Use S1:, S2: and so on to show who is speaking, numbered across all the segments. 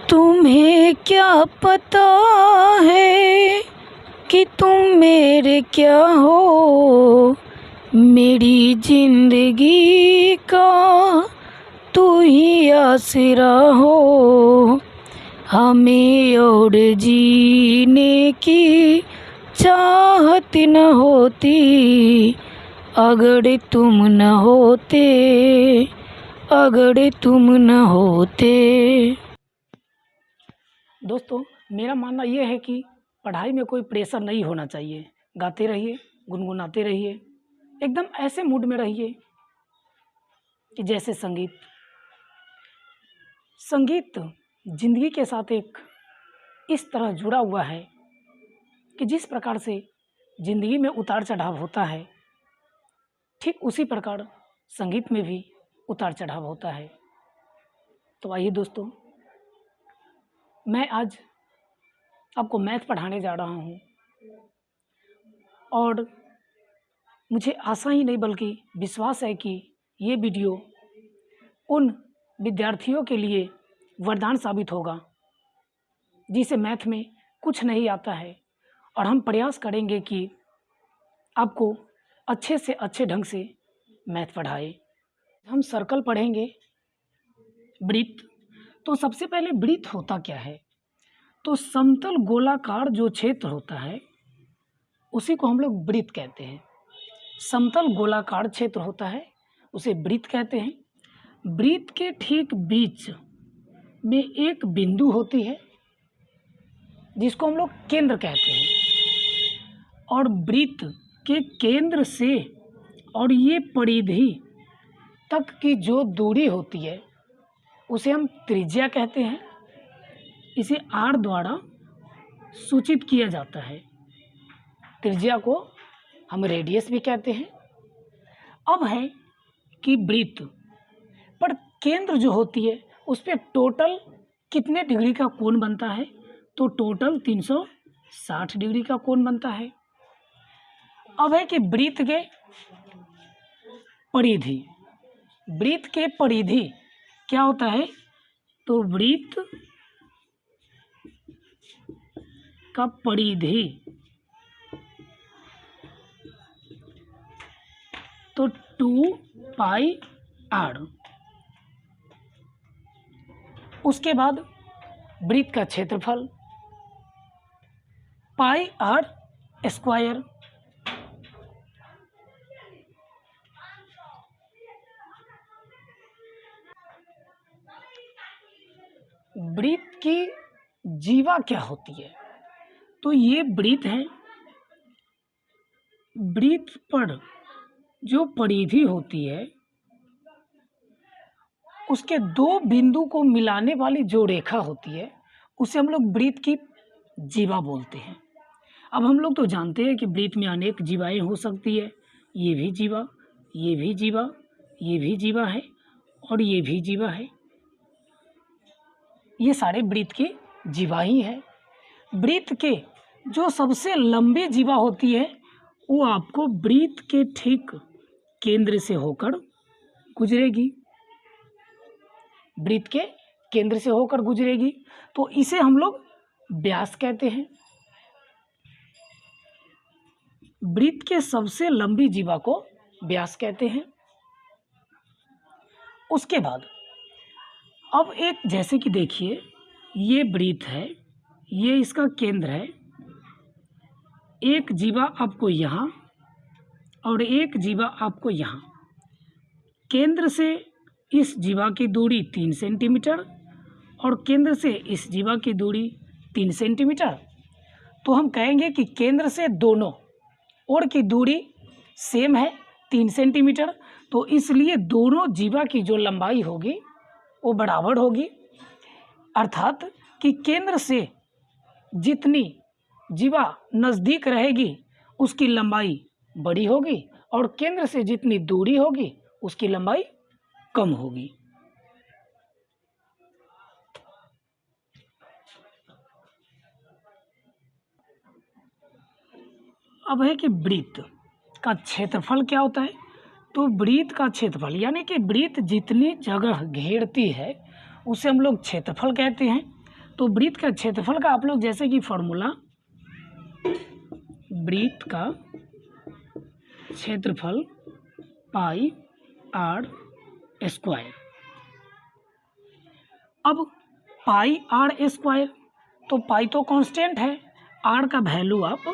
S1: तुम्हें क्या पता है कि तुम मेरे क्या हो, मेरी जिंदगी का तू ही आसरा हो। हमें और जीने की चाहत न होती अगर तुम न होते, अगर तुम न होते। दोस्तों, मेरा मानना ये है कि पढ़ाई में कोई प्रेशर नहीं होना चाहिए। गाते रहिए, गुनगुनाते रहिए, एकदम ऐसे मूड में रहिए कि जैसे संगीत जिंदगी के साथ एक इस तरह जुड़ा हुआ है कि जिस प्रकार से जिंदगी में उतार चढ़ाव होता है, ठीक उसी प्रकार संगीत में भी उतार चढ़ाव होता है। तो आइए दोस्तों, मैं आज आपको मैथ पढ़ाने जा रहा हूँ और मुझे आशा ही नहीं बल्कि विश्वास है कि ये वीडियो उन विद्यार्थियों के लिए वरदान साबित होगा जिसे मैथ में कुछ नहीं आता है, और हम प्रयास करेंगे कि आपको अच्छे से अच्छे ढंग से मैथ पढ़ाए। हम सर्कल पढ़ेंगे, वृत्त। तो सबसे पहले वृत्त होता क्या है? तो समतल गोलाकार जो क्षेत्र होता है उसी को हम लोग वृत्त कहते हैं। समतल गोलाकार क्षेत्र होता है उसे वृत्त कहते हैं। वृत्त के ठीक बीच में एक बिंदु होती है जिसको हम लोग केंद्र कहते हैं, और वृत्त के केंद्र से और ये परिधि तक की जो दूरी होती है उसे हम त्रिज्या कहते हैं। इसे r द्वारा सूचित किया जाता है। त्रिज्या को हम रेडियस भी कहते हैं। अब है कि वृत्त पर केंद्र जो होती है उस पर टोटल कितने डिग्री का कोण बनता है? तो टोटल 360 डिग्री का कोण बनता है। अब है कि वृत्त के परिधि, वृत्त के परिधि क्या होता है? तो वृत्त का परिधि तो 2πr। उसके बाद वृत्त का क्षेत्रफल πr²। वृत्त की जीवा क्या होती है? तो ये वृत्त है। वृत्त पर जो परिधि होती है उसके दो बिंदु को मिलाने वाली जो रेखा होती है उसे हम लोग वृत्त की जीवा बोलते हैं। अब हम लोग तो जानते हैं कि वृत्त में अनेक जीवाएं हो सकती है। ये भी जीवा, ये भी जीवा, ये भी जीवा है और ये भी जीवा है। ये सारे वृत्त की जीवा ही है। वृत्त के जो सबसे लंबी जीवा होती है वो आपको वृत्त के ठीक केंद्र से होकर गुजरेगी। वृत्त के केंद्र से होकर गुजरेगी तो इसे हम लोग व्यास कहते हैं। वृत्त के सबसे लंबी जीवा को व्यास कहते हैं। उसके बाद अब एक, जैसे कि देखिए, ये वृत्त है, ये इसका केंद्र है। एक जीवा आपको यहाँ और एक जीवा आपको यहाँ। केंद्र से इस जीवा की दूरी 3 सेंटीमीटर और केंद्र से इस जीवा की दूरी 3 सेंटीमीटर। तो हम कहेंगे कि केंद्र से दोनों ओर की दूरी सेम है 3 सेंटीमीटर। तो इसलिए दोनों जीवा की जो लंबाई होगी वो बराबर होगी, अर्थात कि केंद्र से जितनी जीवा नज़दीक रहेगी उसकी लंबाई बड़ी होगी और केंद्र से जितनी दूरी होगी उसकी लंबाई कम होगी। अब है कि वृत्त का क्षेत्रफल क्या होता है? तो वृत्त का क्षेत्रफल यानी कि वृत्त जितनी जगह घेरती है उसे हम लोग क्षेत्रफल कहते हैं। तो वृत्त का क्षेत्रफल का आप लोग जैसे कि फॉर्मूला, वृत्त का क्षेत्रफल पाई आर स्क्वायर। अब पाई आर स्क्वायर, तो पाई तो कांस्टेंट है, आर का वैल्यू आप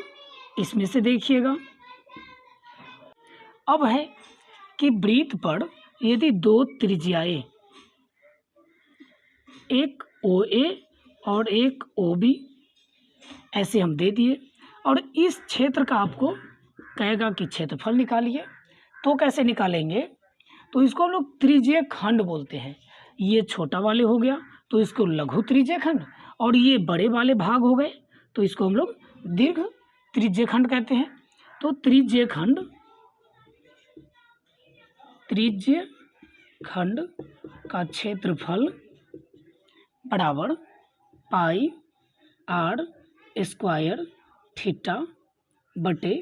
S1: इसमें से देखिएगा। अब है कि वृत्त पर यदि दो त्रिज्याएं, एक ओ ए और एक ओ बी ऐसे हम दे दिए, और इस क्षेत्र का आपको कहेगा कि क्षेत्रफल निकालिए, तो कैसे निकालेंगे? तो इसको हम लोग त्रिज्यीय खंड बोलते हैं। ये छोटा वाले हो गया तो इसको लघु त्रिज्यीय खंड, और ये बड़े वाले भाग हो गए तो इसको हम लोग दीर्घ त्रिज्यीय खंड कहते हैं। तो त्रिज्यीय खंड का क्षेत्रफल बराबर पाई आर स्क्वायर थीटा बटे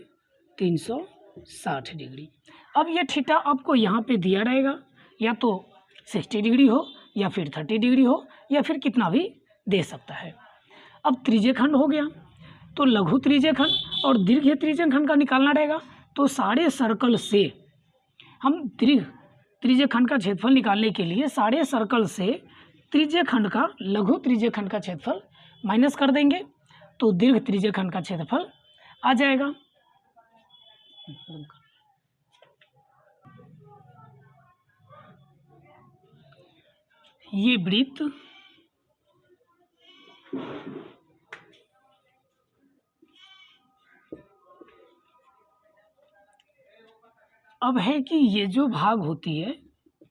S1: 360 डिग्री। अब ये थीटा आपको यहाँ पे दिया रहेगा, या तो 60 डिग्री हो या फिर 30 डिग्री हो या फिर कितना भी दे सकता है। अब त्रिज्यीय खंड हो गया, तो लघु त्रिज्यीय खंड और दीर्घ त्रिज्यीय खंड का निकालना रहेगा। तो सारे सर्कल से हम दीर्घ त्रिज्यीय खंड का क्षेत्रफल निकालने के लिए सारे सर्कल से त्रिज्यीय खंड का लघु त्रिज्यीय खंड का क्षेत्रफल माइनस कर देंगे, तो दीर्घ त्रिज्यीय खंड का क्षेत्रफल आ जाएगा। ये वृत्त अब है कि ये जो भाग होती है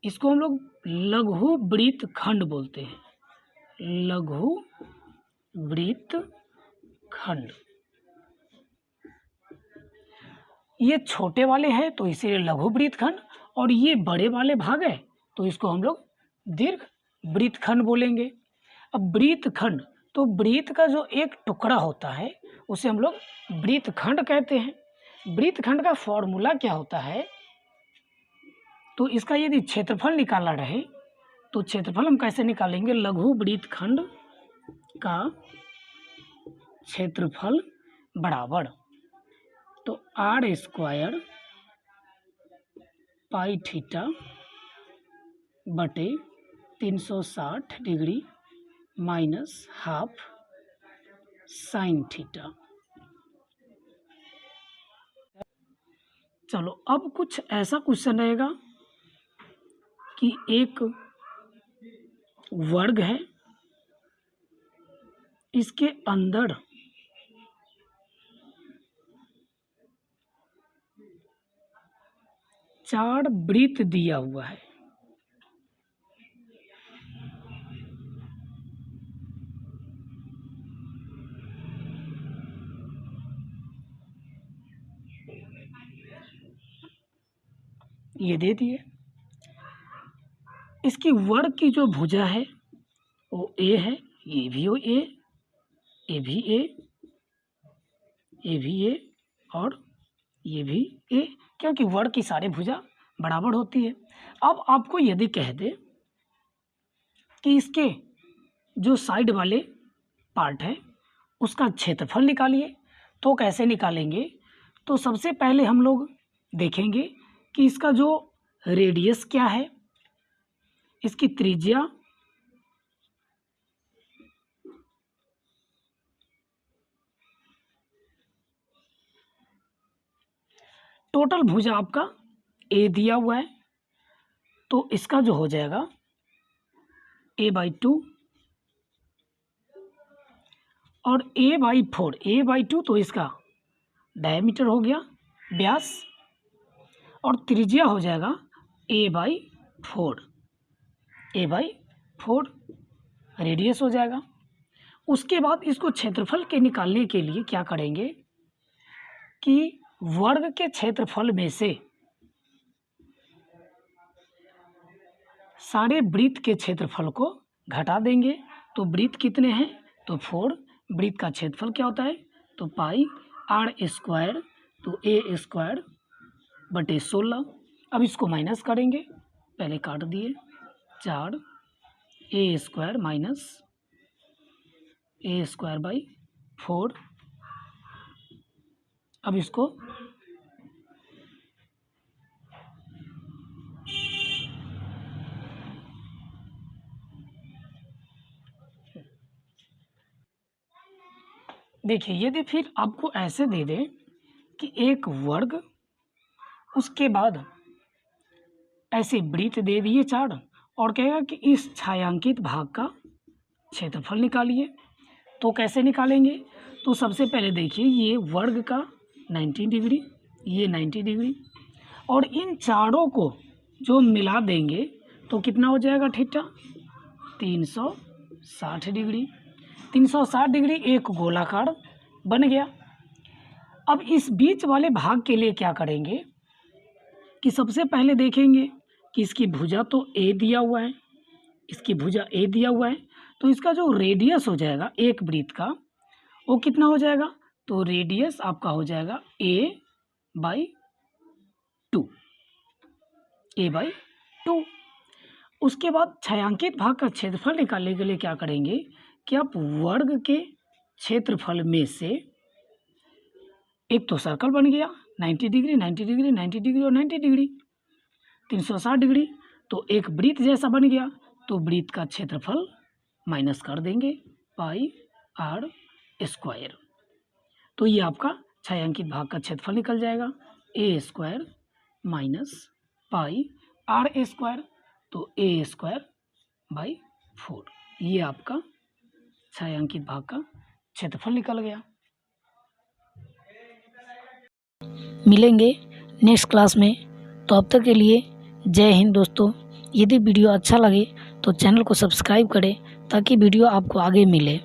S1: इसको हम लोग लघु वृत्त खंड बोलते हैं, लघु वृत्त खंड। ये छोटे वाले हैं तो इसीलिए लघु वृत्त खंड, और ये बड़े वाले भाग है तो इसको हम लोग दीर्घ वृत्त खंड बोलेंगे। अब वृत्त खंड, तो वृत्त का जो एक टुकड़ा होता है उसे हम लोग वृत्त खंड कहते हैं। वृत्त खंड का फॉर्मूला क्या होता है? तो इसका यदि क्षेत्रफल निकालना रहे तो क्षेत्रफल हम कैसे निकालेंगे? लघु वृत्त खंड का क्षेत्रफल बराबर, तो आर स्क्वायर पाई थीटा बटे 360 degree minus half sine theta. चलो अब कुछ ऐसा क्वेश्चन रहेगा कि एक वर्ग है, इसके अंदर चार वृत्त दिया हुआ है। ये दे दिए, इसकी वर्ग की जो भुजा है वो ए है, ये भी हो ए, ये भी ए, ये भी ए और ये भी ए, क्योंकि वर्ग की सारी भुजा बराबर होती है। अब आपको यदि कह दे कि इसके जो साइड वाले पार्ट है उसका क्षेत्रफल निकालिए, तो कैसे निकालेंगे? तो सबसे पहले हम लोग देखेंगे कि इसका जो रेडियस क्या है, इसकी त्रिज्या, टोटल भुजा आपका ए दिया हुआ है तो इसका जो हो जाएगा a/2 और a/4, a/2 तो इसका डायमीटर हो गया, व्यास, और त्रिज्या हो जाएगा a/4, a/4 रेडियस हो जाएगा। उसके बाद इसको क्षेत्रफल के निकालने के लिए क्या करेंगे कि वर्ग के क्षेत्रफल में से सारे वृत्त के क्षेत्रफल को घटा देंगे। तो वृत्त कितने हैं? तो 4। वृत्त का क्षेत्रफल क्या होता है? तो पाई आर स्क्वायर, तो ए स्क्वायर बटे 16। अब इसको माइनस करेंगे, पहले काट दिए, 4 ए स्क्वायर माइनस a²/4। अब इसको देखिए, यदि फिर आपको ऐसे दे दे कि एक वर्ग, उसके बाद ऐसे वृत्त दे दिए 4 और कहेगा कि इस छायांकित भाग का क्षेत्रफल निकालिए, तो कैसे निकालेंगे? तो सबसे पहले देखिए, ये वर्ग का 90 डिग्री, ये 90 डिग्री, और इन चारों को जो मिला देंगे तो कितना हो जाएगा थीटा? 360 डिग्री। 360 डिग्री एक गोलाकार बन गया। अब इस बीच वाले भाग के लिए क्या करेंगे कि सबसे पहले देखेंगे कि इसकी भुजा तो ए दिया हुआ है, इसकी भुजा ए दिया हुआ है, तो इसका जो रेडियस हो जाएगा एक वृत्त का, वो कितना हो जाएगा? तो रेडियस आपका हो जाएगा a/2, a/2। उसके बाद छायांकित भाग का क्षेत्रफल निकालने के लिए क्या करेंगे कि आप वर्ग के क्षेत्रफल में से एक तो सर्कल बन गया 90 डिग्री, 90 डिग्री, 90 डिग्री और 90 डिग्री, 360 डिग्री, तो एक वृत्त जैसा बन गया, तो वृत्त का क्षेत्रफल माइनस कर देंगे πr²। तो ये आपका छायांकित भाग का क्षेत्रफल निकल जाएगा a² माइनस πr², तो a²/4। ये आपका छायांकित भाग का क्षेत्रफल निकल गया। मिलेंगे नेक्स्ट क्लास में, तो अब तक के लिए जय हिंद दोस्तों। यदि वीडियो अच्छा लगे तो चैनल को सब्सक्राइब करें ताकि वीडियो आपको आगे मिले।